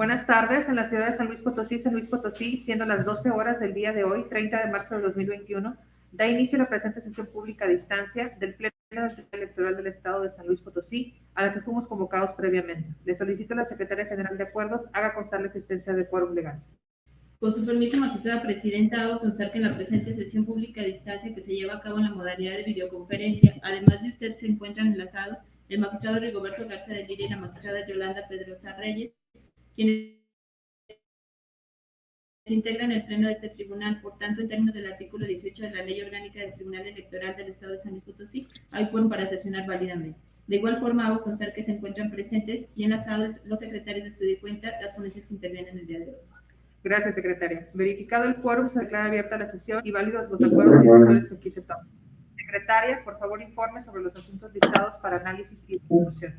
Buenas tardes. En la ciudad de San Luis Potosí, siendo las 12 horas del día de hoy, 30 de marzo de 2021, da inicio la presente sesión pública a distancia del Pleno Electoral del Estado de San Luis Potosí, a la que fuimos convocados previamente. Le solicito a la Secretaria General de Acuerdos haga constar la existencia de quórum legal. Con su permiso, magistrada presidenta, hago constar que en la presente sesión pública a distancia que se lleva a cabo en la modalidad de videoconferencia, además de usted, se encuentran enlazados el magistrado Rigoberto Garza de Lira y la magistrada Yolanda Pedrosa Reyes, quienes se integran el pleno de este tribunal. Por tanto, en términos del artículo 18 de la Ley Orgánica del Tribunal Electoral del Estado de San Luis Potosí, hay quórum para sesionar válidamente. De igual forma, hago constar que se encuentran presentes y enlazados los secretarios de estudio y cuenta, las ponencias que intervienen el día de hoy. Gracias, secretaria. Verificado el quórum, se declara abierta la sesión y válidos los acuerdos y decisiones que aquí se toman. Secretaria, por favor, informe sobre los asuntos listados para análisis y discusión.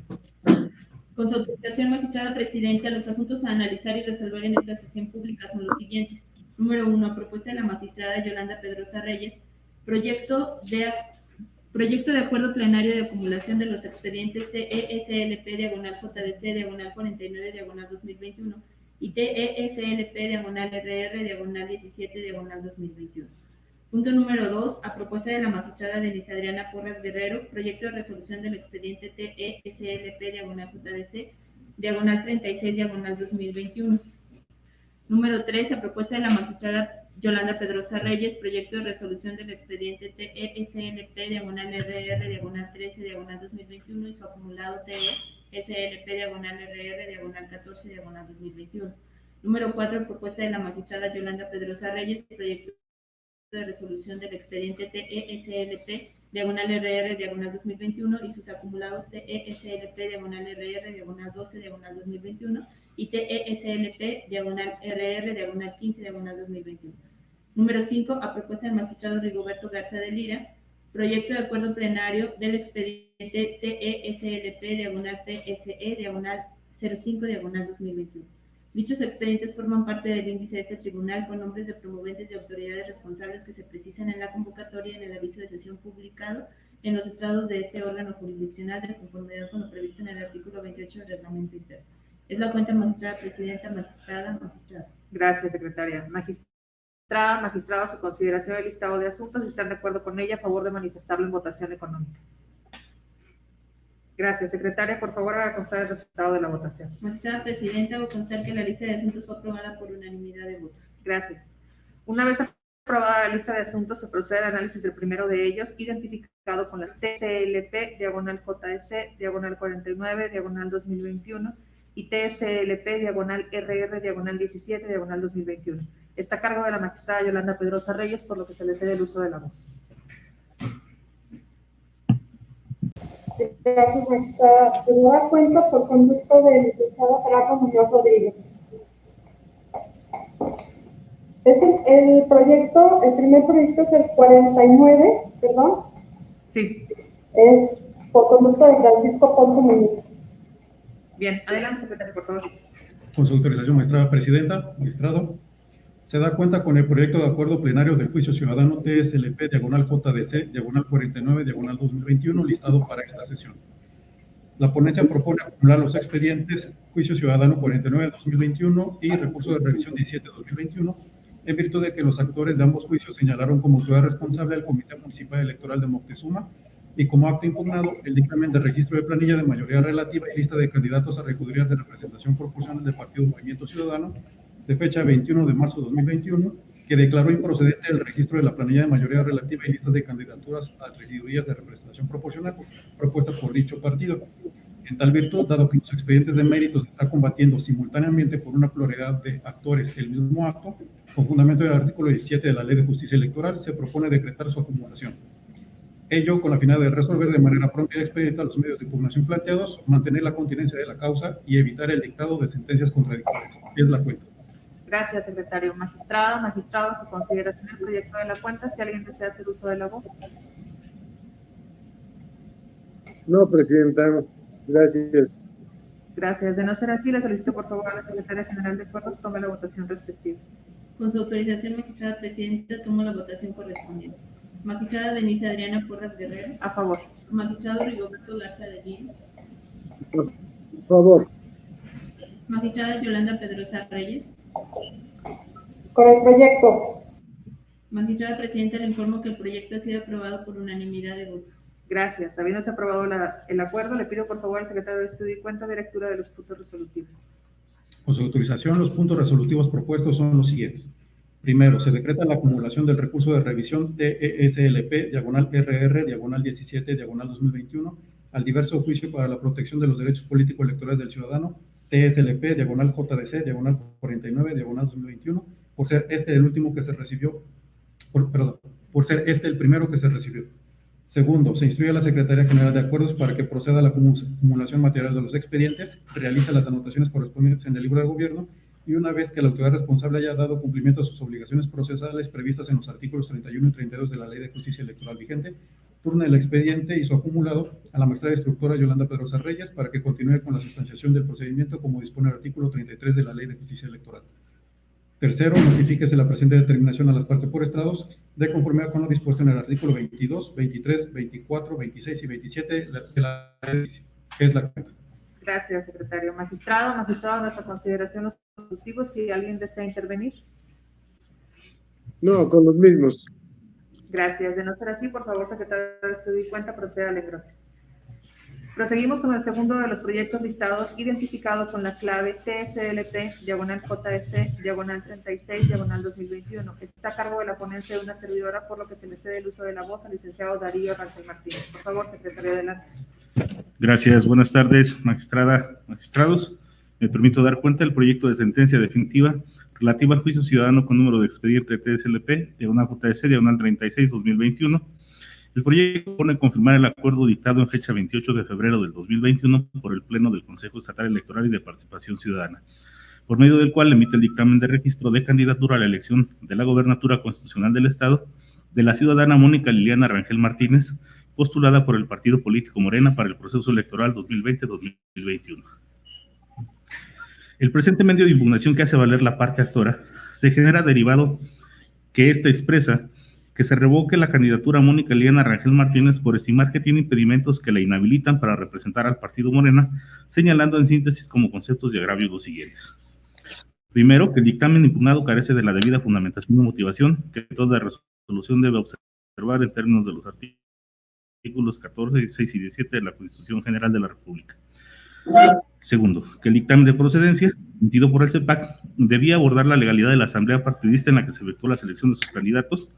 Con su autorización, magistrada presidenta, los asuntos a analizar y resolver en esta sesión pública son los siguientes. Número 1, propuesta de la magistrada Yolanda Pedrosa Reyes, proyecto de acuerdo plenario de acumulación de los expedientes TESLP diagonal JDC diagonal 49 diagonal 2021 y TESLP diagonal RR diagonal 17 diagonal 2021. Punto número 2, a propuesta de la magistrada Denise Adriana Porras Guerrero, proyecto de resolución del expediente TESLP diagonal JDC diagonal 36 diagonal 2021. Número 3, a propuesta de la magistrada Yolanda Pedrosa Reyes, proyecto de resolución del expediente TESLP diagonal RR diagonal 13 diagonal 2021 y su acumulado TESLP diagonal RR diagonal 14 diagonal 2021. Número 4, propuesta de la magistrada Yolanda Pedrosa Reyes, proyecto de resolución del expediente TESLP diagonal RR diagonal 2021 y sus acumulados TESLP diagonal RR diagonal 12 diagonal 2021 y TESLP diagonal RR diagonal 15 diagonal 2021. Número 5, a propuesta del magistrado Rigoberto Garza de Lira, proyecto de acuerdo plenario del expediente TESLP diagonal PSE diagonal 05 diagonal 2021. Dichos expedientes forman parte del índice de este tribunal con nombres de promoventes y autoridades responsables que se precisan en la convocatoria y en el aviso de sesión publicado en los estados de este órgano jurisdiccional de conformidad con lo previsto en el artículo 28 del reglamento interno. Es la cuenta, magistrada presidenta, magistrada. Gracias, secretaria. Magistrado, su consideración del listado de asuntos. Si están de acuerdo con ella, a favor de manifestarlo en votación económica. Gracias, secretaria. Por favor, haga constar el resultado de la votación. Magistrada presidenta, hago constar que la lista de asuntos fue aprobada por unanimidad de votos. Gracias. Una vez aprobada la lista de asuntos, se procede al análisis del primero de ellos, identificado con las TSLP, diagonal JS, diagonal 49, diagonal 2021, y TSLP, diagonal RR, diagonal 17, diagonal 2021. Está a cargo de la magistrada Yolanda Pedrosa Reyes, por lo que se le cede el uso de la voz. Gracias, magistrada. Se da cuenta por conducto del licenciado Gerardo Muñoz Rodríguez. El primer proyecto es el 49, perdón. Sí. Es por conducto de Francisco Ponce Muñoz. Bien, adelante, secretario, por favor. Con su autorización, magistrada presidenta, magistrado, se da cuenta con el proyecto de acuerdo plenario del juicio ciudadano TSLP, diagonal JDC, diagonal 49, diagonal 2021, listado para esta sesión. La ponencia propone acumular los expedientes juicio ciudadano 49-2021 y recurso de revisión 17-2021, en virtud de que los actores de ambos juicios señalaron como autoridad responsable al Comité Municipal Electoral de Moctezuma y como acto impugnado el dictamen de registro de planilla de mayoría relativa y lista de candidatos a regidurías de representación proporcional del Partido Movimiento Ciudadano de fecha 21 de marzo de 2021, que declaró improcedente el registro de la planilla de mayoría relativa y lista de candidaturas a regidurías de representación proporcional propuesta por dicho partido. En tal virtud, dado que los expedientes de méritos están combatiendo simultáneamente por una pluralidad de actores el mismo acto, con fundamento del artículo 17 de la Ley de Justicia Electoral, se propone decretar su acumulación. Ello con la finalidad de resolver de manera pronta y expedita los medios de impugnación planteados, mantener la continencia de la causa y evitar el dictado de sentencias contradictorias. Es la cuenta. Gracias, secretario. Magistrado, su consideración del proyecto de la cuenta. Si alguien desea hacer uso de la voz. No, presidenta. Gracias. Gracias. De no ser así, le solicito por favor a la secretaria general de acuerdos tome la votación respectiva. Con su autorización, magistrada presidenta, tomo la votación correspondiente. Magistrada Denise Adriana Porras Guerrero. A favor. Magistrado Rigoberto Garza de Lira. A favor. Magistrada Yolanda Pedrosa Reyes. Con el proyecto. Magistrada Presidenta, le informo que el proyecto ha sido aprobado por unanimidad de votos. Gracias. Habiéndose aprobado el acuerdo, le pido por favor al secretario de Estudio y Cuenta de lectura de los puntos resolutivos. Con su autorización, los puntos resolutivos propuestos son los siguientes. Primero, se decreta la acumulación del recurso de revisión TESLP, diagonal RR, diagonal 17, diagonal 2021, al diverso juicio para la protección de los derechos políticos electorales del ciudadano, TSLP, diagonal JDC, diagonal 49, diagonal 2021, por ser este el último que se recibió, por ser este el primero que se recibió. Segundo, se instruye a la Secretaría General de Acuerdos para que proceda a la acumulación material de los expedientes, realice las anotaciones correspondientes en el libro de gobierno y una vez que la autoridad responsable haya dado cumplimiento a sus obligaciones procesales previstas en los artículos 31 y 32 de la Ley de Justicia Electoral vigente, turne el expediente y su acumulado a la magistrada instructora Yolanda Pedrosa Reyes para que continúe con la sustanciación del procedimiento como dispone el artículo 33 de la Ley de Justicia Electoral. Tercero, notifíquese la presente determinación a las partes por estrados de conformidad con lo dispuesto en el artículo 22, 23, 24, 26 y 27 de la ley, que es la cuenta. Gracias, secretario. Magistrado, a nuestra consideración los resolutivos, si alguien desea intervenir. No, con los mismos. Gracias. De no ser así, por favor, secretario de Estudio y Cuenta, proceda al engrose. Proseguimos con el segundo de los proyectos listados, identificado con la clave TSLP, diagonal JS, diagonal 36, diagonal 2021. Está a cargo de la ponencia de una servidora, por lo que se le cede el uso de la voz al licenciado Darío Rangel Martínez. Por favor, secretario, adelante. Gracias. Buenas tardes, magistrada, magistrados. Me permito dar cuenta del proyecto de sentencia definitiva relativa al juicio ciudadano con número de expediente TSLP, diagonal JS, diagonal 36-2021. El proyecto propone confirmar el acuerdo dictado en fecha 28 de febrero del 2021 por el Pleno del Consejo Estatal Electoral y de Participación Ciudadana, por medio del cual emite el dictamen de registro de candidatura a la elección de la gobernatura constitucional del Estado de la ciudadana Mónica Liliana Rangel Martínez, postulada por el partido político Morena para el proceso electoral 2020-2021. El presente medio de impugnación que hace valer la parte actora se genera derivado que ésta expresa que se revoque la candidatura a Mónica Liliana Rangel Martínez por estimar que tiene impedimentos que la inhabilitan para representar al partido Morena, señalando en síntesis como conceptos de agravio los siguientes. Primero, que el dictamen impugnado carece de la debida fundamentación y motivación que toda resolución debe observar en términos de los artículos 14, 16 y 17 de la Constitución General de la República. Segundo, que el dictamen de procedencia emitido por el CEPAC debía abordar la legalidad de la asamblea partidista en la que se efectuó la selección de sus candidatos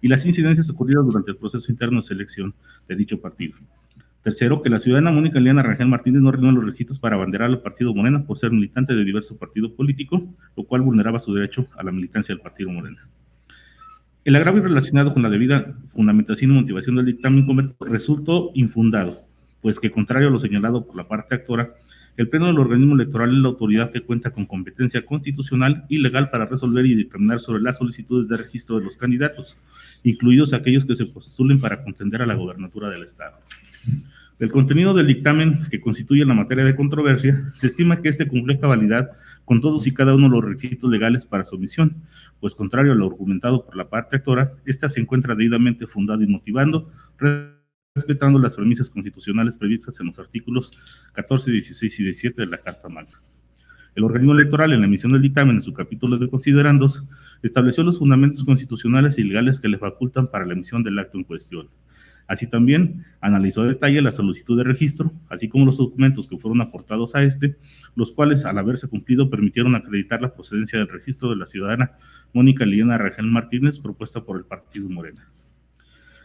y las incidencias ocurridas durante el proceso interno de selección de dicho partido. Tercero, que la ciudadana Mónica Liliana Rangel Martínez no reunió los requisitos para abanderar al partido Morena por ser militante de diverso partido político, lo cual vulneraba su derecho a la militancia del partido Morena. El agravio relacionado con la debida fundamentación y motivación del dictamen resultó infundado, pues que contrario a lo señalado por la parte actora, el Pleno del organismo electoral es la autoridad que cuenta con competencia constitucional y legal para resolver y dictaminar sobre las solicitudes de registro de los candidatos, incluidos aquellos que se postulen para contender a la gobernatura del Estado. Del contenido del dictamen que constituye la materia de controversia, se estima que este cumple cabalidad con todos y cada uno de los requisitos legales para su omisión, pues contrario a lo argumentado por la parte actora, esta se encuentra debidamente fundada y motivando, respetando las premisas constitucionales previstas en los artículos 14, 16 y 17 de la Carta Magna. El organismo electoral, en la emisión del dictamen, en su capítulo de considerandos, estableció los fundamentos constitucionales y legales que le facultan para la emisión del acto en cuestión. Así también analizó a detalle la solicitud de registro, así como los documentos que fueron aportados a este, los cuales, al haberse cumplido, permitieron acreditar la procedencia del registro de la ciudadana Mónica Liliana Rangel Martínez, propuesta por el partido Morena.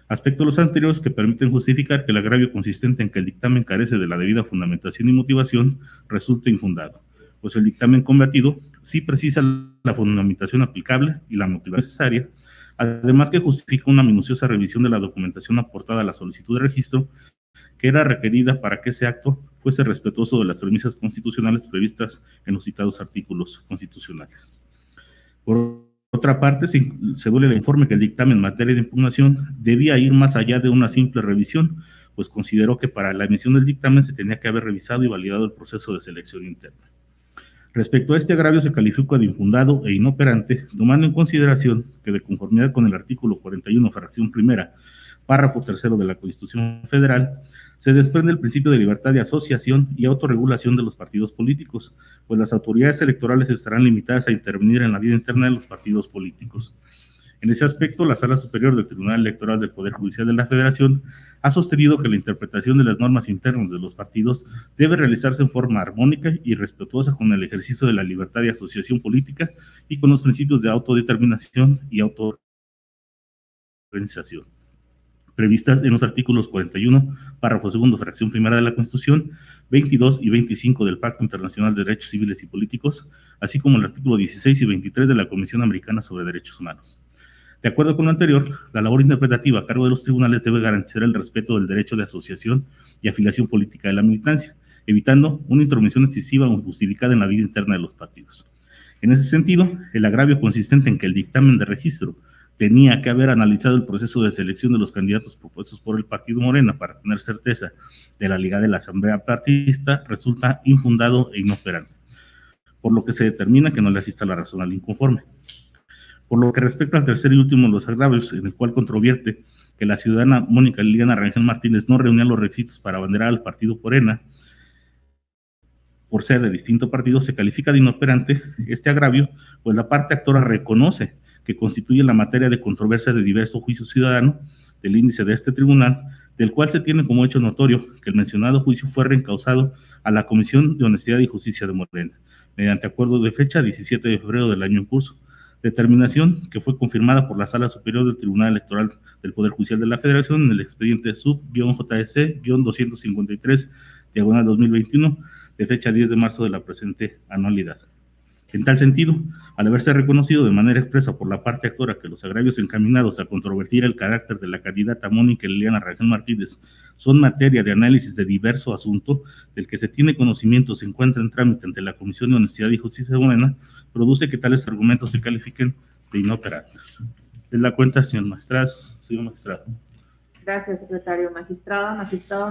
Aspectos los anteriores que permiten justificar que el agravio consistente en que el dictamen carece de la debida fundamentación y motivación resulta infundado, pues el dictamen combatido sí precisa la fundamentación aplicable y la motivación necesaria, además que justifica una minuciosa revisión de la documentación aportada a la solicitud de registro, que era requerida para que ese acto fuese respetuoso de las premisas constitucionales previstas en los citados artículos constitucionales. Por otra parte, se duele el informe que el dictamen en materia de impugnación debía ir más allá de una simple revisión, pues consideró que para la emisión del dictamen se tenía que haber revisado y validado el proceso de selección interna. Respecto a este agravio se califica de infundado e inoperante, tomando en consideración que de conformidad con el artículo 41, fracción primera párrafo tercero de la Constitución Federal, se desprende el principio de libertad de asociación y autorregulación de los partidos políticos, pues las autoridades electorales estarán limitadas a intervenir en la vida interna de los partidos políticos. En ese aspecto, la Sala Superior del Tribunal Electoral del Poder Judicial de la Federación ha sostenido que la interpretación de las normas internas de los partidos debe realizarse en forma armónica y respetuosa con el ejercicio de la libertad de asociación política y con los principios de autodeterminación y autoorganización, previstas en los artículos 41, párrafo segundo, fracción primera de la Constitución, 22 y 25 del Pacto Internacional de Derechos Civiles y Políticos, así como el artículo 16 y 23 de la Convención Americana sobre Derechos Humanos. De acuerdo con lo anterior, la labor interpretativa a cargo de los tribunales debe garantizar el respeto del derecho de asociación y afiliación política de la militancia, evitando una intromisión excesiva o injustificada en la vida interna de los partidos. En ese sentido, el agravio consistente en que el dictamen de registro tenía que haber analizado el proceso de selección de los candidatos propuestos por el Partido Morena para tener certeza de la liga de la Asamblea Partidista resulta infundado e inoperante, por lo que se determina que no le asista la razón al inconforme. Por lo que respecta al tercer y último de los agravios, en el cual controvierte que la ciudadana Mónica Liliana Rangel Martínez no reunía los requisitos para abanderar al Partido Morena por ser de distinto partido, se califica de inoperante este agravio, pues la parte actora reconoce que constituye la materia de controversia de diverso juicio ciudadano del índice de este tribunal, del cual se tiene como hecho notorio que el mencionado juicio fue reencausado a la Comisión de Honestidad y Justicia de Morena, mediante acuerdo de fecha 17 de febrero del año en curso, determinación que fue confirmada por la Sala Superior del Tribunal Electoral del Poder Judicial de la Federación en el expediente sub-JS-251/2021, de fecha 10 de marzo de la presente anualidad. En tal sentido, al haberse reconocido de manera expresa por la parte actora que los agravios encaminados a controvertir el carácter de la candidata Mónica Liliana Rangel Martínez son materia de análisis de diverso asunto, del que se tiene conocimiento se encuentra en trámite ante la Comisión de Honestidad y Justicia de Morena, produce que tales argumentos se califiquen de inoperantes. Es la cuenta, señor magistrado. Gracias, secretario. Magistrado,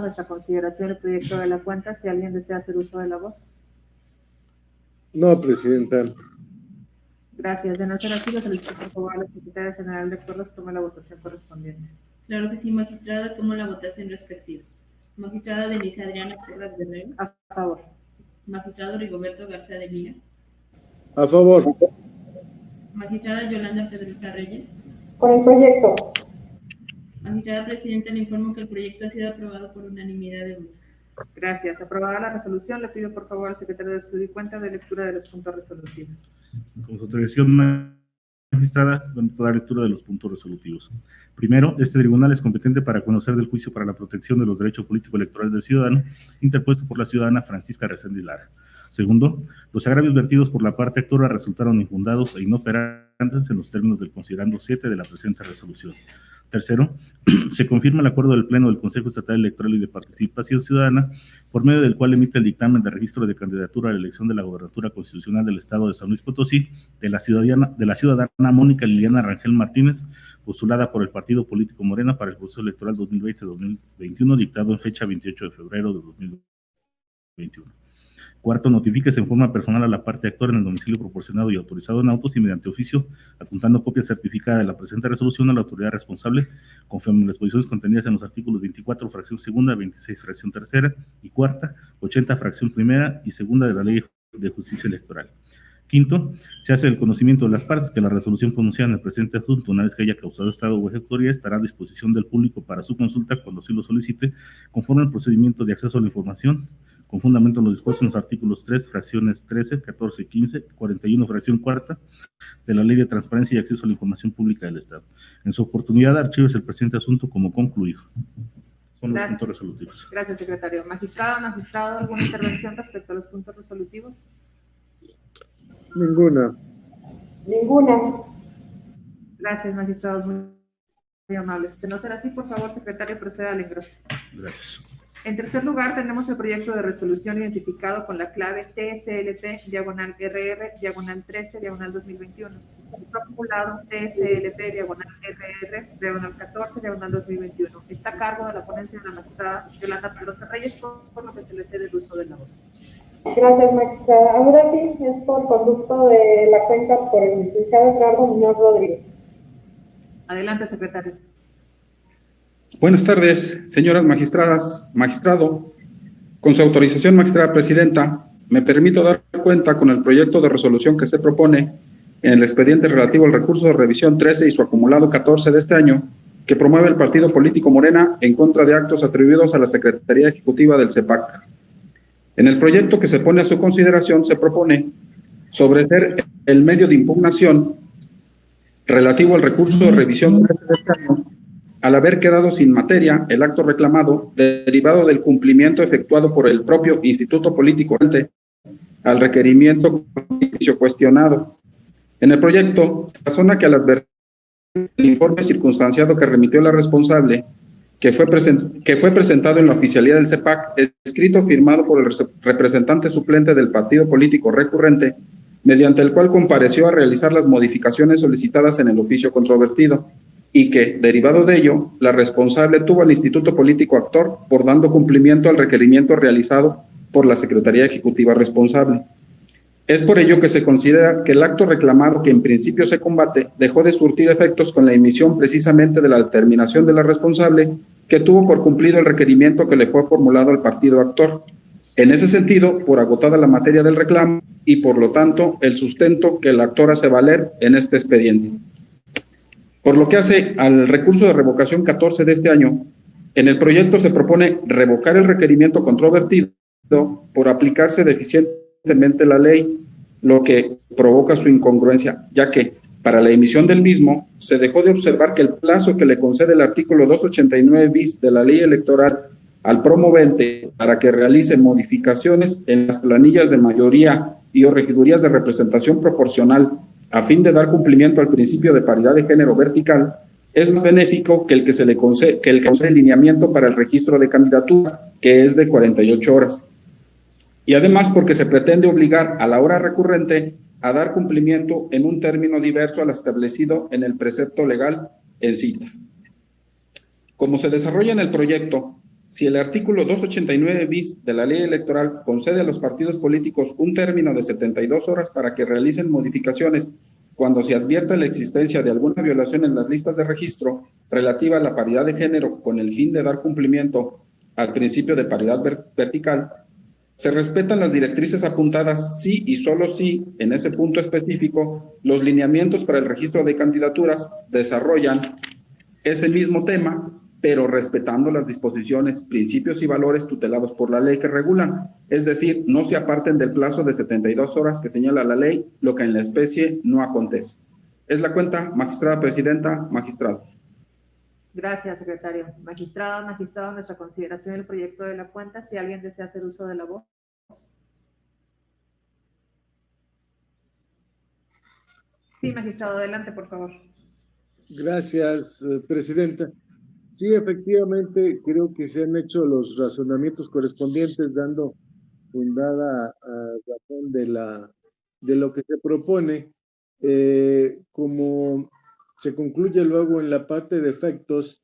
nuestra consideración el proyecto de la cuenta, si alguien desea hacer uso de la voz. No, presidenta. Gracias. De no ser así, lo solicito por favor a la secretaria general de acuerdos tome la votación correspondiente. Claro que sí, magistrada, tomo la votación respectiva. Magistrada Denise Adriana Porras Guerrero. A favor. Magistrado Rigoberto García de Lina. A favor. Magistrada Yolanda Pedrosa Reyes. Por el proyecto. Magistrada Presidenta, le informo que el proyecto ha sido aprobado por unanimidad de votos. Gracias. Aprobada la resolución, le pido por favor al secretario de Estudio y Cuenta de lectura de los puntos resolutivos. Con su autorización, magistrada, vamos a dar lectura de los puntos resolutivos. Primero, este tribunal es competente para conocer del juicio para la protección de los derechos político-electorales del ciudadano, interpuesto por la ciudadana Francisca Reséndiz Lara. Segundo, los agravios vertidos por la parte actora resultaron infundados e inoperantes en los términos del considerando 7 de la presente resolución. Tercero, se confirma el acuerdo del Pleno del Consejo Estatal Electoral y de Participación Ciudadana, por medio del cual emite el dictamen de registro de candidatura a la elección de la gobernatura constitucional del Estado de San Luis Potosí de la ciudadana Mónica Liliana Rangel Martínez, postulada por el Partido Político Morena para el proceso electoral 2020-2021, dictado en fecha 28 de febrero de 2021. Cuarto, notifíquese en forma personal a la parte actora en el domicilio proporcionado y autorizado en autos y mediante oficio, adjuntando copia certificada de la presente resolución a la autoridad responsable, conforme a las disposiciones contenidas en los artículos 24, fracción segunda, 26, fracción tercera y cuarta, 80, fracción primera y segunda de la Ley de Justicia Electoral. Quinto, se hace el conocimiento de las partes que la resolución pronunciada en el presente asunto, una vez que haya causado estado o ejecutoria, estará a disposición del público para su consulta cuando así lo solicite, conforme al procedimiento de acceso a la información, con fundamento en los dispuestos en los artículos 3, fracciones 13, 14 y 15, 41, fracción cuarta, de la Ley de Transparencia y Acceso a la Información Pública del Estado. En su oportunidad, archives el presente asunto como concluido. Son los puntos resolutivos. Gracias, secretario. Magistrado, ¿alguna intervención respecto a los puntos resolutivos? Ninguna. Gracias, magistrados, muy amables. De no ser así, por favor, secretario, proceda al engroso. Gracias. En tercer lugar, tenemos el proyecto de resolución identificado con la clave TSLP-13-2021. Formulado TSLP-RR-14-2021. Está a cargo de la ponencia de la magistrada Yolanda Pedrosa Reyes, por lo que se le cede el uso de la voz. Gracias, magistrada. Ahora sí, es por conducto de la cuenta por el licenciado Gerardo Muñoz Rodríguez. Adelante, secretario. Buenas tardes, señoras magistradas, magistrado. Con su autorización, magistrada presidenta, me permito dar cuenta con el proyecto de resolución que se propone en el expediente relativo al recurso de revisión 13 y su acumulado 14 de este año, que promueve el partido político Morena en contra de actos atribuidos a la Secretaría Ejecutiva del CEPAC. En el proyecto que se pone a su consideración se propone sobreseer el medio de impugnación relativo al recurso de revisión 13 de este año, al haber quedado sin materia el acto reclamado derivado del cumplimiento efectuado por el propio Instituto Político al requerimiento cuestionado. En el proyecto se razona que al advertir el informe circunstanciado que remitió la responsable, que fue presentado en la oficialía del CEPAC, escrito firmado por el representante suplente del partido político recurrente, mediante el cual compareció a realizar las modificaciones solicitadas en el oficio controvertido, y que, derivado de ello, la responsable tuvo al Instituto Político actor por dando cumplimiento al requerimiento realizado por la Secretaría Ejecutiva responsable. Es por ello que se considera que el acto reclamado, que en principio se combate, dejó de surtir efectos con la emisión precisamente de la determinación de la responsable, que tuvo por cumplido el requerimiento que le fue formulado al partido actor. En ese sentido, por agotada la materia del reclamo y por lo tanto el sustento que el actor hace valer en este expediente. Por lo que hace al recurso de revocación 14 de este año, en el proyecto se propone revocar el requerimiento controvertido por aplicarse deficientemente la ley, lo que provoca su incongruencia, ya que para la emisión del mismo se dejó de observar que el plazo que le concede el artículo 289 bis de la ley electoral al promovente para que realice modificaciones en las planillas de mayoría y o regidurías de representación proporcional a fin de dar cumplimiento al principio de paridad de género vertical, es más benéfico que el que se le concede, el lineamiento para el registro de candidaturas, que es de 48 horas. Y además porque se pretende obligar a la hora recurrente a dar cumplimiento en un término diverso al establecido en el precepto legal en cita. Como se desarrolla en el proyecto, si el artículo 289 bis de la ley electoral concede a los partidos políticos un término de 72 horas para que realicen modificaciones cuando se advierta la existencia de alguna violación en las listas de registro relativa a la paridad de género con el fin de dar cumplimiento al principio de paridad vertical, se respetan las directrices apuntadas si y solo si, en ese punto específico, los lineamientos para el registro de candidaturas desarrollan ese mismo tema, pero respetando las disposiciones, principios y valores tutelados por la ley que regulan, es decir, no se aparten del plazo de 72 horas que señala la ley, lo que en la especie no acontece. Es la cuenta, magistrada presidenta, magistrados. Gracias, secretario. Magistrada, magistrado, nuestra consideración del proyecto de la cuenta, si alguien desea hacer uso de la voz. Sí, magistrado, adelante, por favor. Gracias, presidenta. Sí, efectivamente, creo que se han hecho los razonamientos correspondientes, dando fundada razón de lo que se propone. Como se concluye luego en la parte de efectos,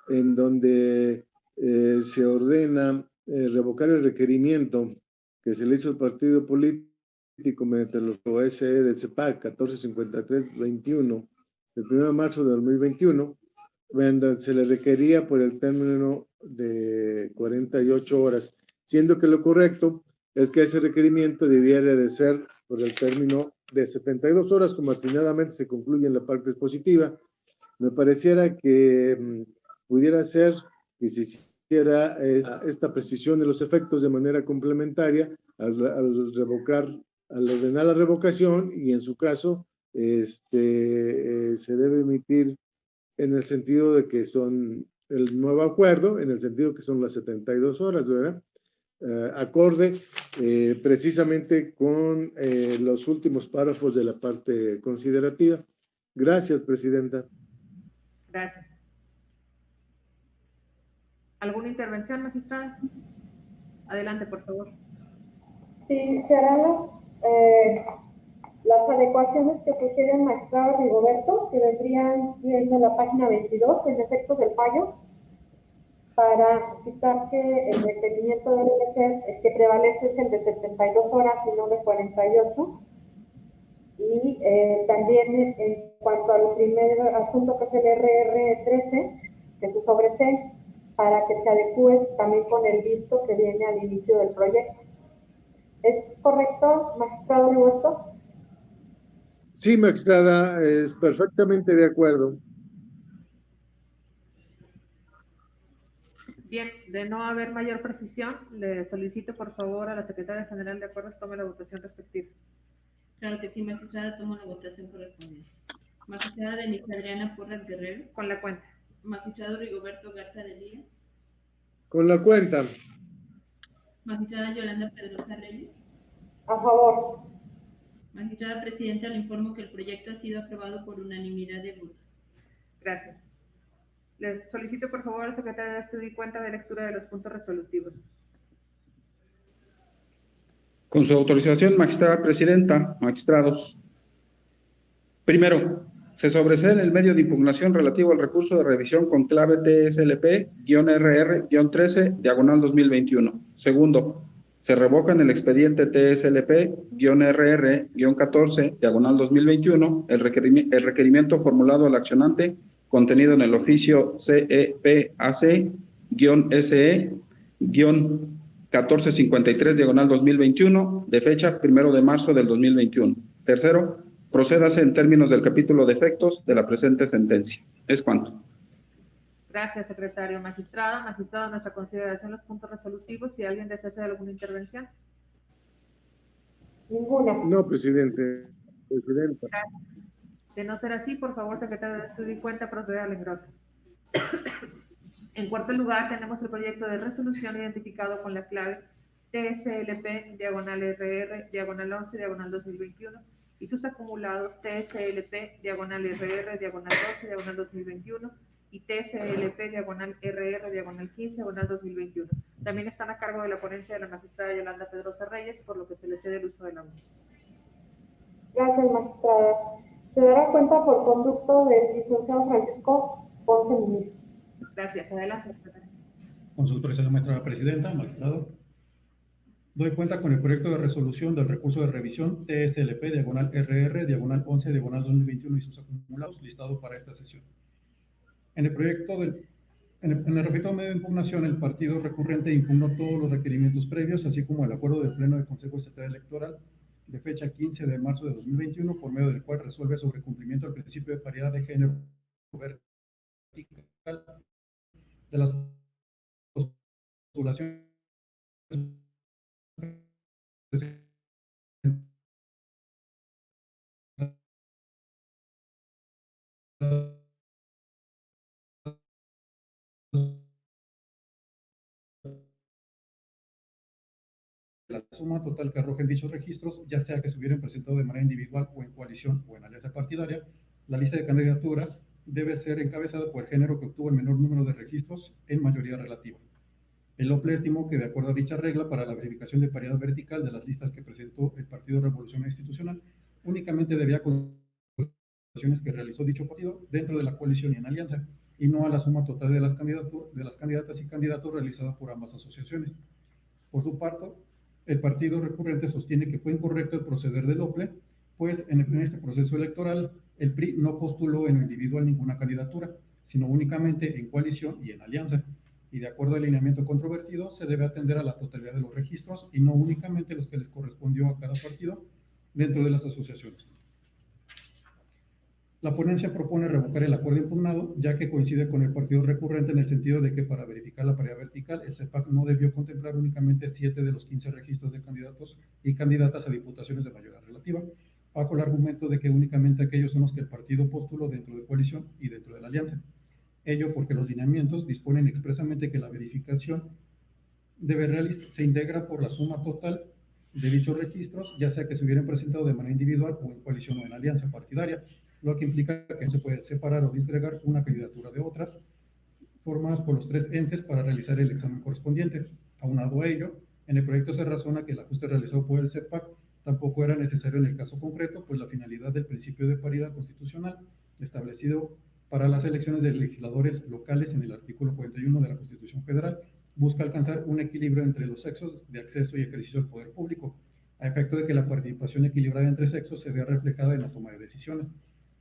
en donde se ordena revocar el requerimiento que se le hizo al partido político mediante los OSE del CEPAC 1453-21 del 1 de marzo de 2021, cuando se le requería por el término de 48 horas, siendo que lo correcto es que ese requerimiento debiera de ser por el término de 72 horas, como atinadamente se concluye en la parte expositiva. Me pareciera que pudiera ser que se hiciera esta precisión de los efectos de manera complementaria al ordenar la revocación, y en su caso se debe emitir en el sentido de que son el nuevo acuerdo, en el sentido que son las 72 horas, ¿verdad? Acorde precisamente con los últimos párrafos de la parte considerativa. Gracias, presidenta. Gracias. ¿Alguna intervención, magistrada? Adelante, por favor. Sí, serán las adecuaciones que sugiere el magistrado Rigoberto, que vendrían siendo la página 22, en efectos del fallo, para citar que el requerimiento debe ser, el que prevalece es el de 72 horas y no de 48. Y también en cuanto al primer asunto, que es el RR13, que se sobresee, para que se adecue también con el visto que viene al inicio del proyecto. ¿Es correcto, magistrado Roberto? Sí, magistrada, es perfectamente de acuerdo. Bien, de no haber mayor precisión, le solicito por favor a la Secretaria General de Acuerdos tome la votación respectiva. Claro que sí, magistrada, tomo la votación correspondiente. Magistrada Denise Adriana Porras Guerrero. Con la cuenta. Magistrado Rigoberto Garza de Lía. Con la cuenta. Magistrada Yolanda Pedrosa Reyes. A favor. Magistrada Presidenta, le informo que el proyecto ha sido aprobado por unanimidad de votos. Gracias. Le solicito por favor al secretario de Estudio y Cuenta de lectura de los puntos resolutivos. Con su autorización, magistrada presidenta, magistrados. Primero, se sobresee el medio de impugnación relativo al recurso de revisión con clave TSLP-RR-13-2021. Segundo, se revoca en el expediente TSLP-RR-14-2021 el requerimiento formulado al accionante contenido en el oficio CEPAC-SE-1453-2021 de fecha 1 de marzo del 2021. Tercero, procédase en términos del capítulo de efectos de la presente sentencia. Es cuanto. Gracias, secretario. Magistrado, a nuestra consideración los puntos resolutivos. Si alguien desea hacer alguna intervención. Ninguna. No, presidenta. Gracias. De no ser así, por favor, secretario de Estudio y Cuenta, proceder al engroso. En cuarto lugar, tenemos el proyecto de resolución identificado con la clave TSLP-RR-11-2021 y sus acumulados TSLP-RR-12-2021 y TSLP-RR-15-2021. También están a cargo de la ponencia de la magistrada Yolanda Pedrosa Reyes, por lo que se les cede el uso de la voz. Gracias, magistrada. Se dará cuenta por conducto del licenciado Francisco Ponce Muñiz. Gracias. Adelante, secretario. Con su autorización, maestra presidenta, magistrado. Doy cuenta con el proyecto de resolución del recurso de revisión TSLP-RR-11-2021 y sus acumulados listado para esta sesión. En el referido medio de impugnación, el partido recurrente impugnó todos los requerimientos previos, así como el acuerdo del Pleno del Consejo Estatal Electoral de fecha 15 de marzo de 2021, por medio del cual resuelve sobre cumplimiento del principio de paridad de género vertical de las postulaciones la suma total que arrojen dichos registros, ya sea que se hubieran presentado de manera individual o en coalición o en alianza partidaria. La lista de candidaturas debe ser encabezada por el género que obtuvo el menor número de registros en mayoría relativa. El OPLE estimó que, de acuerdo a dicha regla, para la verificación de paridad vertical de las listas que presentó el Partido Revolución Institucional, únicamente debía consideraciones que realizó dicho partido dentro de la coalición y en alianza, y no a la suma total de las candidatas y candidatos realizada por ambas asociaciones. Por su parte, el partido recurrente sostiene que fue incorrecto el proceder del OPLE, pues en este proceso electoral el PRI no postuló en lo individual ninguna candidatura, sino únicamente en coalición y en alianza. Y de acuerdo al lineamiento controvertido, se debe atender a la totalidad de los registros y no únicamente los que les correspondió a cada partido dentro de las asociaciones. La ponencia propone revocar el acuerdo impugnado, ya que coincide con el partido recurrente en el sentido de que para verificar la paridad vertical, el CEPAC no debió contemplar únicamente 7 de los 15 registros de candidatos y candidatas a diputaciones de mayoría relativa, bajo el argumento de que únicamente aquellos son los que el partido postuló dentro de coalición y dentro de la alianza. Ello porque los lineamientos disponen expresamente que la verificación se integra por la suma total de dichos registros, ya sea que se hubieran presentado de manera individual o en coalición o en alianza partidaria, lo que implica que no se puede separar o disgregar una candidatura de otras, formadas por los 3 entes para realizar el examen correspondiente. Aunado a ello, en el proyecto se razona que el ajuste realizado por el CEPAC tampoco era necesario en el caso concreto, pues la finalidad del principio de paridad constitucional establecido para las elecciones de legisladores locales en el artículo 41 de la Constitución Federal busca alcanzar un equilibrio entre los sexos de acceso y ejercicio del poder público, a efecto de que la participación equilibrada entre sexos se vea reflejada en la toma de decisiones.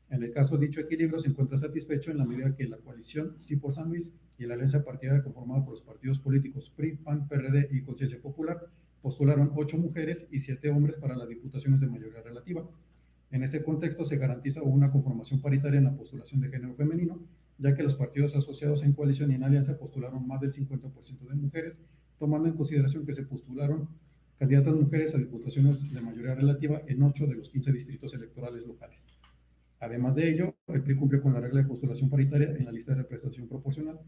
En el caso, dicho equilibrio se encuentra satisfecho en la medida que la coalición Sí por San Luis y la alianza partidaria conformada por los partidos políticos PRI, PAN, PRD y Conciencia Popular postularon 8 mujeres y 7 hombres para las diputaciones de mayoría relativa. En este contexto se garantiza una conformación paritaria en la postulación de género femenino, ya que los partidos asociados en coalición y en alianza postularon más del 50% de mujeres, tomando en consideración que se postularon candidatas mujeres a diputaciones de mayoría relativa en 8 de los 15 distritos electorales locales. Además de ello, el PRI cumplió con la regla de postulación paritaria en la lista de representación proporcional,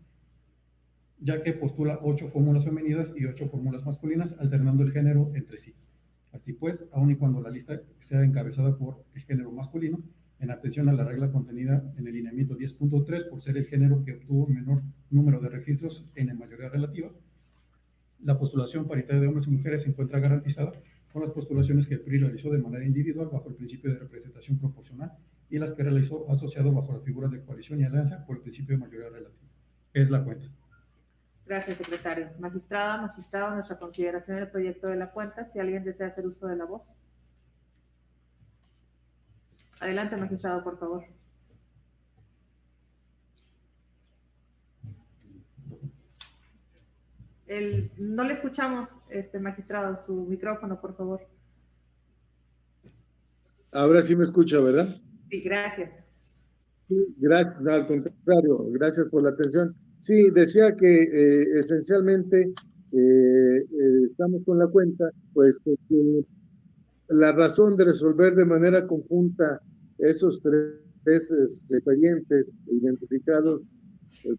ya que postula 8 fórmulas femeninas y 8 fórmulas masculinas, alternando el género entre sí. Así pues, aun y cuando la lista sea encabezada por el género masculino, en atención a la regla contenida en el lineamiento 10.3, por ser el género que obtuvo menor número de registros en la mayoría relativa, la postulación paritaria de hombres y mujeres se encuentra garantizada con las postulaciones que el PRI realizó de manera individual bajo el principio de representación proporcional y las que realizó asociado bajo las figuras de coalición y alianza por el principio de mayoría relativa. Es la cuenta. Gracias, secretario. Magistrada, magistrado, nuestra consideración del proyecto de la cuenta. Si alguien desea hacer uso de la voz. Adelante, magistrado, por favor. No le escuchamos, magistrado, su micrófono, por favor. Ahora sí me escucha, ¿verdad? Sí, gracias. Gracias, al contrario, gracias por la atención. Sí, decía que esencialmente estamos con la cuenta, pues que la razón de resolver de manera conjunta esos tres expedientes identificados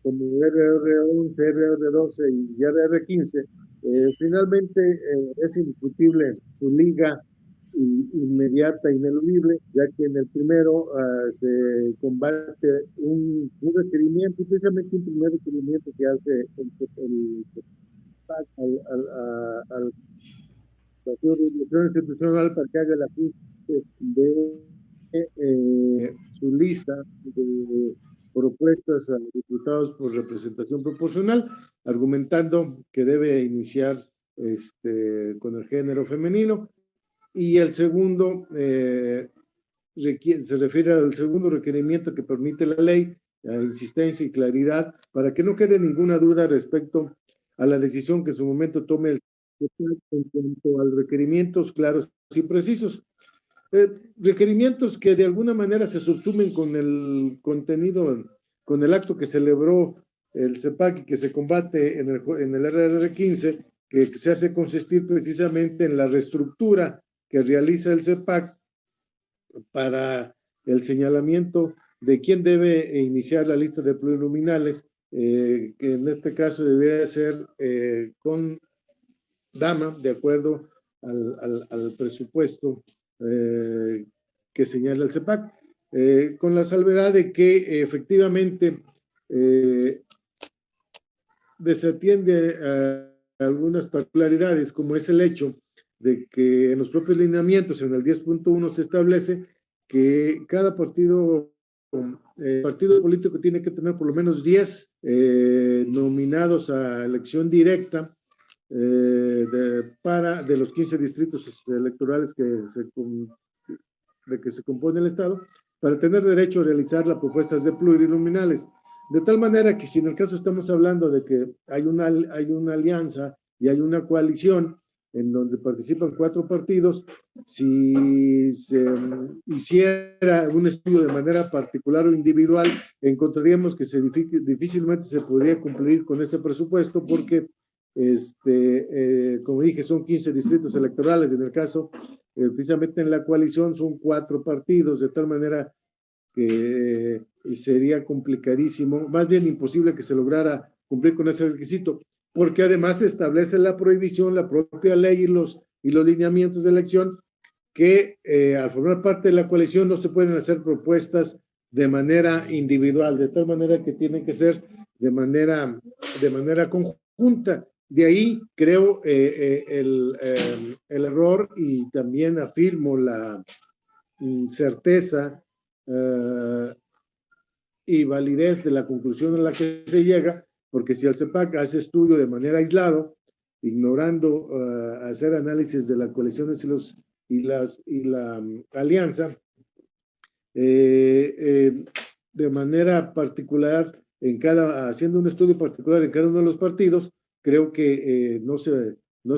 como RR11, RR12 y RR15, finalmente es indiscutible su liga inmediata, ineludible, ya que en el primero se combate un requerimiento, precisamente un primer requerimiento que hace al institucional para que haga el ajuste de su lista de propuestas a diputados por representación proporcional, argumentando que debe iniciar con el género femenino. Y el segundo se refiere al segundo requerimiento que permite la ley, la insistencia y claridad, para que no quede ninguna duda respecto a la decisión que en su momento tome el en cuanto a requerimientos claros y precisos. Requerimientos que de alguna manera se subsumen con el contenido, con el acto que celebró el CEPAC y que se combate en el RR15, que se hace consistir precisamente en la reestructura que realiza el CEPAC para el señalamiento de quién debe iniciar la lista de plurinominales, que en este caso debería ser con dama, de acuerdo al presupuesto que señala el CEPAC, con la salvedad de que efectivamente desatiende a algunas particularidades, como es el hecho de que en los propios lineamientos, en el 10.1 se establece que cada partido político tiene que tener por lo menos 10 nominados a elección directa de los 15 distritos electorales de que se compone el Estado, para tener derecho a realizar las propuestas de plurinominales. De tal manera que si en el caso estamos hablando de que hay una alianza y hay una coalición en donde participan 4 partidos, si se hiciera un estudio de manera particular o individual, encontraríamos que difícilmente se podría cumplir con ese presupuesto porque, como dije, son 15 distritos electorales. En el caso, precisamente en la coalición, son 4 partidos, de tal manera que sería complicadísimo, más bien imposible que se lograra cumplir con ese requisito, porque además se establece la prohibición, la propia ley y los lineamientos de elección, que al formar parte de la coalición no se pueden hacer propuestas de manera individual, de tal manera que tienen que ser de manera conjunta. De ahí creo el error, y también afirmo la certeza y validez de la conclusión a la que se llega, porque si el CEPAC hace estudio de manera aislado, ignorando hacer análisis de las coaliciones y la alianza, de manera particular haciendo un estudio particular en cada uno de los partidos, creo que no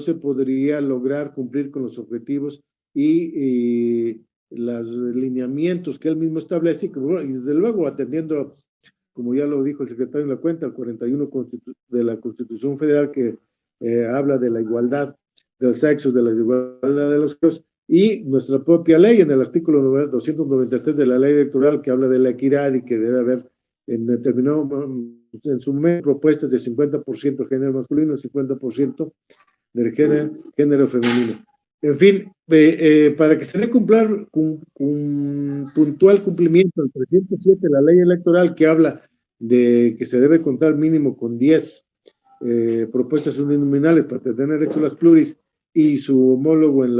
se podría lograr cumplir con los objetivos y los lineamientos que él mismo establece, y desde luego atendiendo, como ya lo dijo el secretario en la cuenta, al 41 de la Constitución Federal, que habla de la igualdad del sexo, de la igualdad de los géneros, y nuestra propia ley en el artículo 293 de la ley electoral, que habla de la equidad y que debe haber en su momento propuestas de 50% género masculino y 50% del género femenino. En fin, para que se dé puntual cumplimiento al 307 de la ley electoral, que habla de que se debe contar mínimo con 10 propuestas uninominales para tener hecho las pluris, y su homólogo en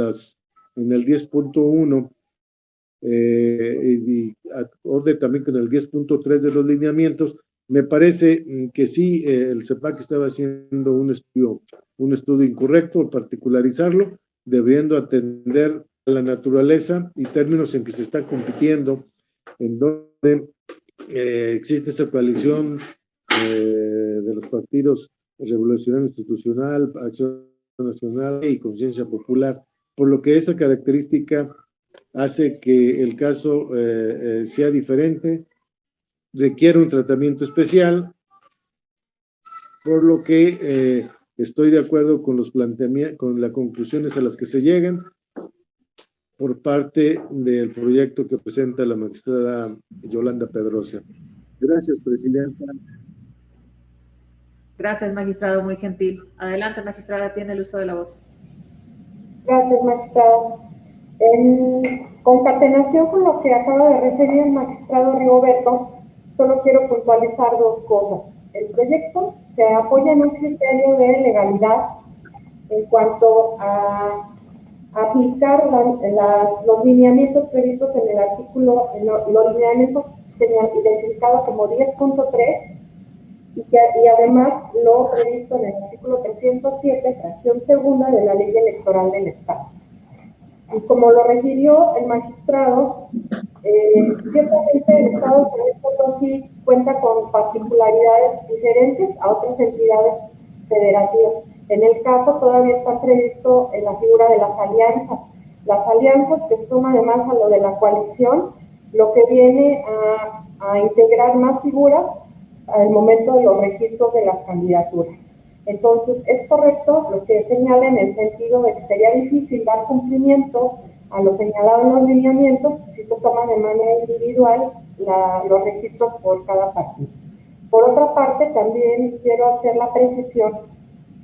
el 10.1, y acorde también con el 10.3 de los lineamientos, me parece que sí, el CEPAC estaba haciendo un estudio incorrecto al particularizarlo, debiendo atender a la naturaleza y términos en que se está compitiendo, en donde existe esa coalición de los partidos Revolucionario Institucional, Acción Nacional y Conciencia Popular, por lo que esa característica hace que el caso sea diferente, requiere un tratamiento especial, por lo que estoy de acuerdo con los planteamientos, con las conclusiones a las que se llegan por parte del proyecto que presenta la magistrada Yolanda Pedrosa. Gracias, presidenta. Gracias, magistrado, muy gentil. Adelante, magistrada, tiene el uso de la voz. Gracias, magistrado. En concatenación con lo que acaba de referir el magistrado Rigoberto, solo quiero puntualizar dos cosas. El proyecto se apoya en un criterio de legalidad en cuanto a aplicar los lineamientos previstos en el artículo, los lineamientos identificados como 10.3 y además lo previsto en el artículo 307, fracción segunda de la Ley Electoral del Estado. Y como lo refirió el magistrado, ciertamente el Estado de San Luis Potosí cuenta con particularidades diferentes a otras entidades federativas. En el caso todavía está previsto en la figura de las alianzas. Las alianzas, que suma además a lo de la coalición, lo que viene a integrar más figuras al momento de los registros de las candidaturas. Entonces, es correcto lo que señala en el sentido de que sería difícil dar cumplimiento a lo señalado en los lineamientos si se toman de manera individual los registros por cada partido. Por otra parte, también quiero hacer la precisión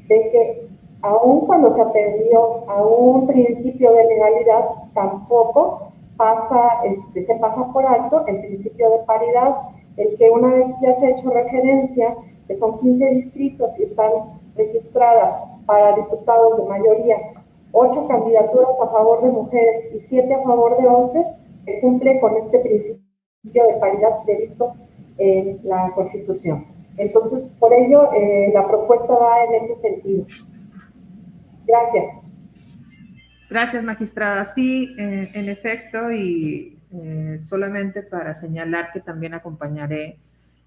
de que aun cuando se atendió a un principio de legalidad, tampoco se pasa por alto el principio de paridad, el que una vez ya se ha hecho referencia, que son 15 distritos y están registradas para diputados de mayoría 8 candidaturas a favor de mujeres y 7 a favor de hombres, se cumple con este principio de paridad previsto en la Constitución. Entonces, por ello, la propuesta va en ese sentido. Gracias. Gracias, magistrada. Sí, en efecto, y solamente para señalar que también acompañaré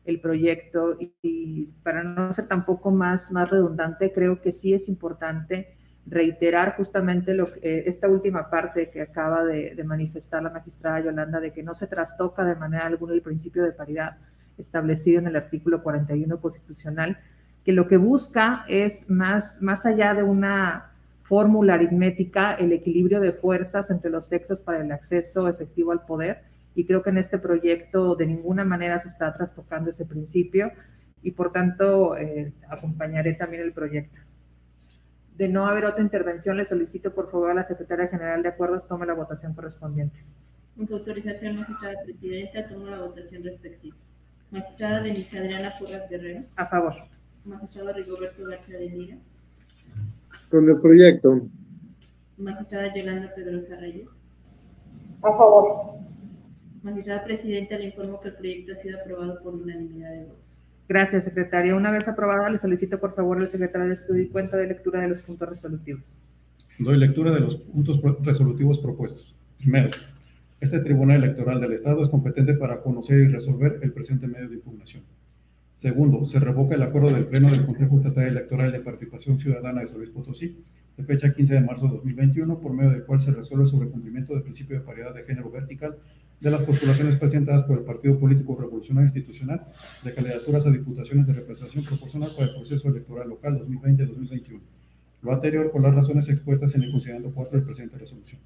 el proyecto y para no ser tampoco más redundante, creo que sí es importante reiterar justamente esta última parte que acaba de manifestar la magistrada Yolanda, de que no se trastoca de manera alguna el principio de paridad establecido en el artículo 41 constitucional, que lo que busca es más allá de una fórmula aritmética, el equilibrio de fuerzas entre los sexos para el acceso efectivo al poder, y creo que en este proyecto de ninguna manera se está trastocando ese principio, y por tanto acompañaré también el proyecto. De no haber otra intervención, le solicito por favor a la Secretaria General de Acuerdos tome la votación correspondiente. Con su autorización, magistrada presidenta, tomo la votación respectiva. Magistrada Denise Adriana Porras Guerrero. A favor. Magistrado Rigoberto García de Lira. Con el proyecto. Magistrada Yolanda Pedrosa Reyes. A favor. Magistrada presidenta, le informo que el proyecto ha sido aprobado por unanimidad de votos. Gracias, secretaria. Una vez aprobada, le solicito por favor al secretario de Estudio y cuenta de lectura de los puntos resolutivos. Doy lectura de los puntos resolutivos propuestos. Primero, este Tribunal Electoral del Estado es competente para conocer y resolver el presente medio de impugnación. Segundo, se revoca el acuerdo del Pleno del Consejo Estatal Electoral de Participación Ciudadana de San Luis Potosí, de fecha 15 de marzo de 2021, por medio del cual se resuelve sobre el cumplimiento del principio de paridad de género vertical de las postulaciones presentadas por el Partido Político Revolucionario Institucional de candidaturas a diputaciones de representación proporcional para el proceso electoral local 2020-2021. Lo anterior por las razones expuestas en el considerando 4 del presente resolución.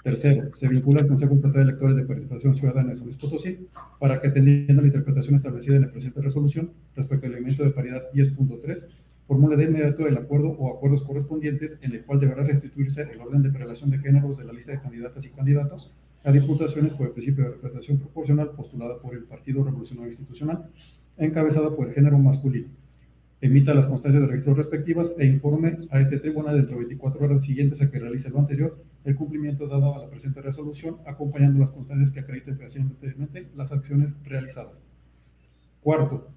Tercero, se vincula al Consejo Estatal Electoral de Participación Ciudadana de San Luis Potosí para que, atendiendo la interpretación establecida en la presente resolución respecto al elemento de paridad 10.3, formule de inmediato el acuerdo o acuerdos correspondientes en el cual deberá restituirse el orden de prelación de géneros de la lista de candidatas y candidatos a diputaciones por el principio de representación proporcional postulada por el Partido Revolucionario Institucional, encabezada por el género masculino. Emita las constancias de registro respectivas e informe a este tribunal dentro de 24 horas siguientes a que realice lo anterior el cumplimiento dado a la presente resolución, acompañando las constancias que acrediten fehacientemente las acciones realizadas. Cuarto,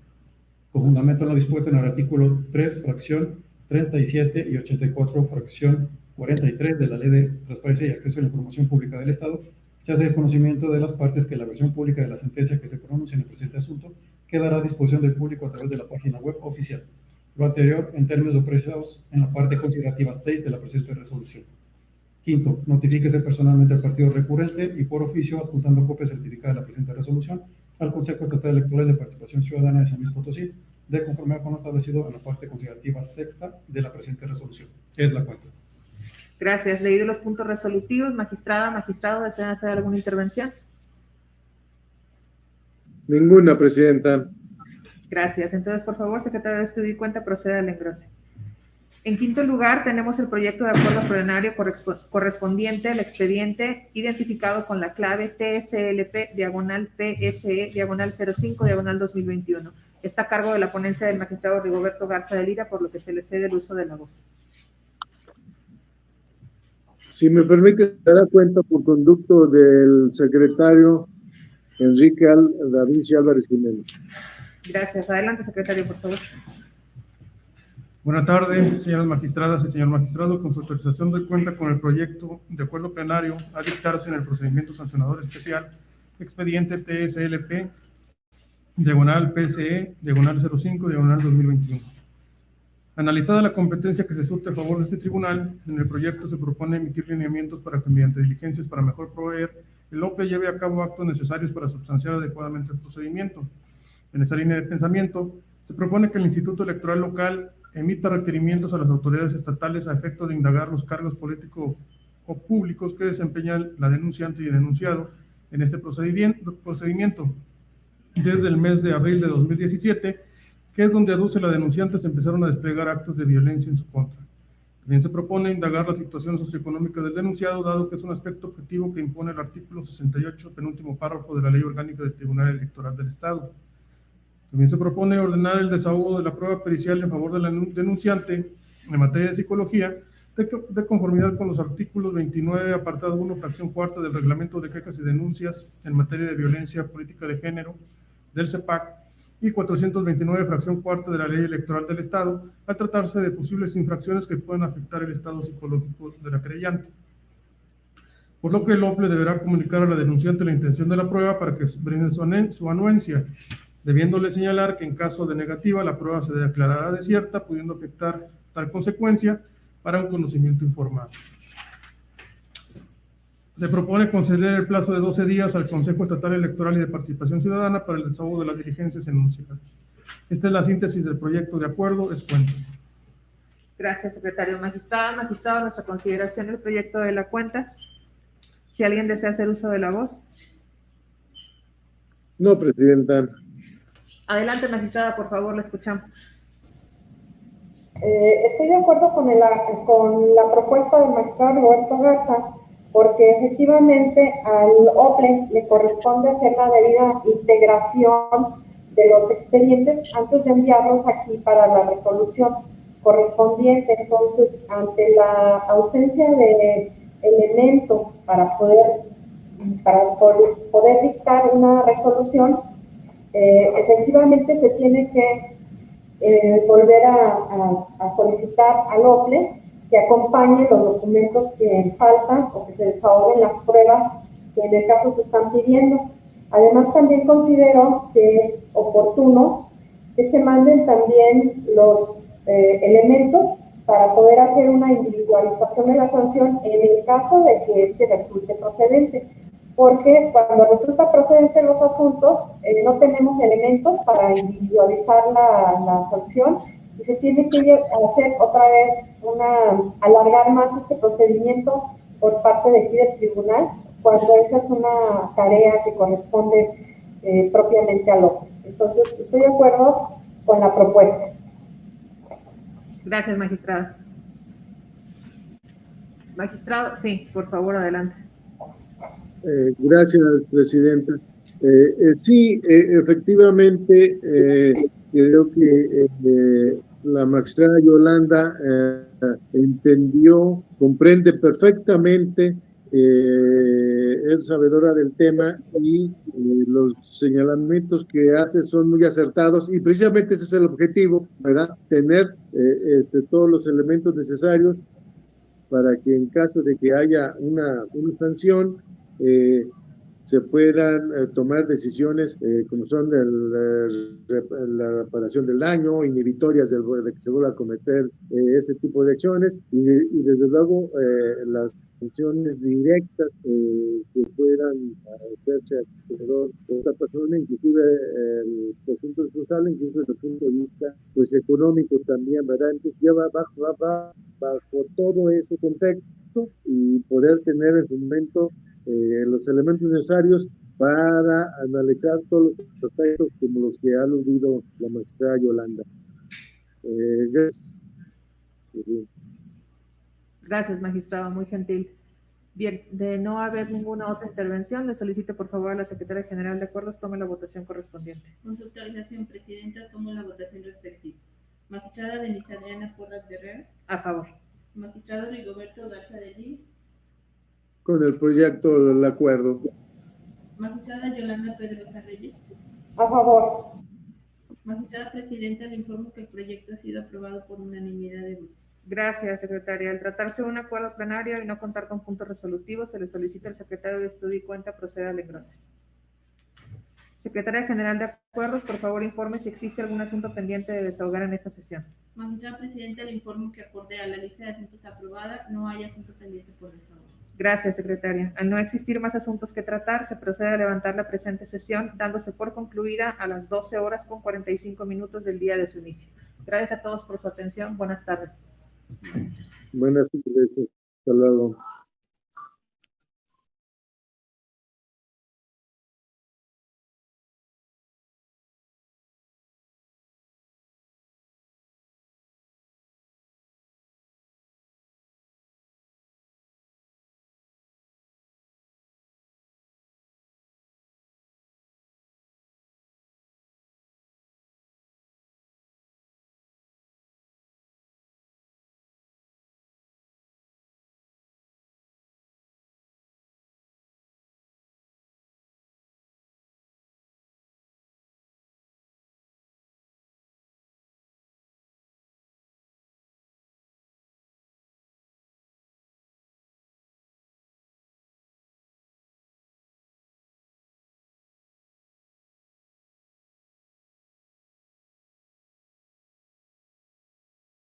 con fundamento en lo dispuesto en el artículo 3, fracción 37 y 84, fracción 43 de la Ley de Transparencia y Acceso a la Información Pública del Estado, se hace el conocimiento de las partes que la versión pública de la sentencia que se pronuncia en el presente asunto quedará a disposición del público a través de la página web oficial. Lo anterior en términos apreciados en la parte considerativa 6 de la presente resolución. Quinto, notifíquese personalmente al partido recurrente y por oficio adjuntando copia certificada de la presente resolución al Consejo Estatal Electoral de Participación Ciudadana de San Luis Potosí, de conformidad con lo establecido en la parte considerativa sexta de la presente resolución. Es la cuenta. Gracias. Leído los puntos resolutivos, magistrada, magistrado, ¿desean hacer alguna intervención? Ninguna, presidenta. Gracias. Entonces, por favor, secretario de Estudio y Cuenta, proceda al engrose. En quinto lugar, tenemos el proyecto de acuerdo plenario correspondiente al expediente identificado con la clave TSLP/PSE/05/2021. Está a cargo de la ponencia del magistrado Rigoberto Garza de Lira, por lo que se le cede el uso de la voz. Si me permite, dará cuenta por conducto del secretario Enrique Davinci Álvarez Jiménez. Gracias. Adelante, secretario, por favor. Buenas tardes, señoras magistradas y señor magistrado. Con su autorización doy cuenta con el proyecto de acuerdo plenario a dictarse en el procedimiento sancionador especial, expediente TSLP, /PSE, /05/2021. Analizada la competencia que se surte a favor de este tribunal, en el proyecto se propone emitir lineamientos para que mediante diligencias para mejor proveer, el OPLE lleve a cabo actos necesarios para substanciar adecuadamente el procedimiento. En esa línea de pensamiento, se propone que el Instituto Electoral Local emita requerimientos a las autoridades estatales a efecto de indagar los cargos políticos o públicos que desempeñan la denunciante y el denunciado en este procedimiento. Desde el mes de abril de 2017, que es donde aduce la denunciante, se empezaron a desplegar actos de violencia en su contra. También se propone indagar la situación socioeconómica del denunciado, dado que es un aspecto objetivo que impone el artículo 68, penúltimo párrafo de la Ley Orgánica del Tribunal Electoral del Estado. También se propone ordenar el desahogo de la prueba pericial en favor de la denunciante en materia de psicología, de conformidad con los artículos 29, apartado 1, fracción cuarta del Reglamento de Quejas y Denuncias en materia de violencia política de género del CEPAC, y 429, fracción cuarta de la Ley Electoral del Estado, al tratarse de posibles infracciones que pueden afectar el estado psicológico de la creyente. Por lo que el OPLE deberá comunicar a la denunciante la intención de la prueba para que brinde su anuencia, debiéndole señalar que en caso de negativa la prueba se declarará desierta, pudiendo afectar tal consecuencia para un conocimiento informado. Se propone conceder el plazo de 12 días al Consejo Estatal Electoral y de Participación Ciudadana para el desahogo de las diligencias enunciadas. Esta es la síntesis del proyecto de acuerdo. Es cuenta. Gracias, secretario. Magistrado, a nuestra consideración el proyecto de la cuenta. Si alguien desea hacer uso de la voz. No, presidenta. Adelante, magistrada, por favor, la escuchamos. Estoy de acuerdo con la propuesta del magistrado Roberto Garza, porque efectivamente al OPLE le corresponde hacer la debida integración de los expedientes antes de enviarlos aquí para la resolución correspondiente. Entonces, ante la ausencia de elementos para poder dictar una resolución, efectivamente se tiene que volver a solicitar al OPLE que acompañe los documentos que faltan o que se desahoguen las pruebas que en el caso se están pidiendo. Además, también considero que es oportuno que se manden también los elementos para poder hacer una individualización de la sanción en el caso de que este resulte procedente. Porque cuando resulta procedente los asuntos, no tenemos elementos para individualizar la sanción y se tiene que hacer otra vez alargar más este procedimiento por parte de aquí del tribunal, cuando esa es una tarea que corresponde propiamente al OPLE. Entonces, estoy de acuerdo con la propuesta. Gracias, magistrada. Magistrado, sí, por favor, adelante. Gracias, presidenta. Sí, efectivamente, creo que la magistrada Yolanda entendió, comprende perfectamente, es sabedora del tema y los señalamientos que hace son muy acertados y precisamente ese es el objetivo, ¿verdad? Tener todos los elementos necesarios para que en caso de que haya una sanción, se puedan tomar decisiones como son la reparación del daño, inhibitorias de que se vuelva a cometer ese tipo de acciones y desde luego las sanciones directas que puedan hacerse al acreedor de esta persona, inclusive el presunto responsable, incluso desde el punto de vista pues económico también, ¿verdad? Entonces ya va bajo todo ese contexto y poder tener en su momento los elementos necesarios para analizar todos los aspectos como los que ha aludido la magistrada Yolanda. Gracias. Gracias, magistrado, muy gentil. Bien, de no haber ninguna otra intervención, le solicito por favor a la Secretaria General de Acuerdos tome la votación correspondiente. Con su autorización, presidenta, tomo la votación respectiva. Magistrada Denise Adriana Porras Guerrero. A favor. Magistrado Rigoberto Garza de Lí. Con el proyecto del acuerdo. Magistrada Yolanda Pedrosa Reyes. A favor. Magistrada presidenta, le informo que el proyecto ha sido aprobado por unanimidad de votos. Gracias, secretaria. Al tratarse de un acuerdo plenario y no contar con puntos resolutivos, se le solicita al secretario de Estudio y Cuenta proceda al engrose. Secretaria General de Acuerdos, por favor informe si existe algún asunto pendiente de desahogar en esta sesión. Magistrada presidenta, le informo que acorde a la lista de asuntos aprobada, no hay asunto pendiente por desahogar. Gracias, secretaria. Al no existir más asuntos que tratar, se procede a levantar la presente sesión, dándose por concluida a las 12 horas con 45 minutos del día de su inicio. Gracias a todos por su atención. Buenas tardes. Buenas tardes. Hasta luego.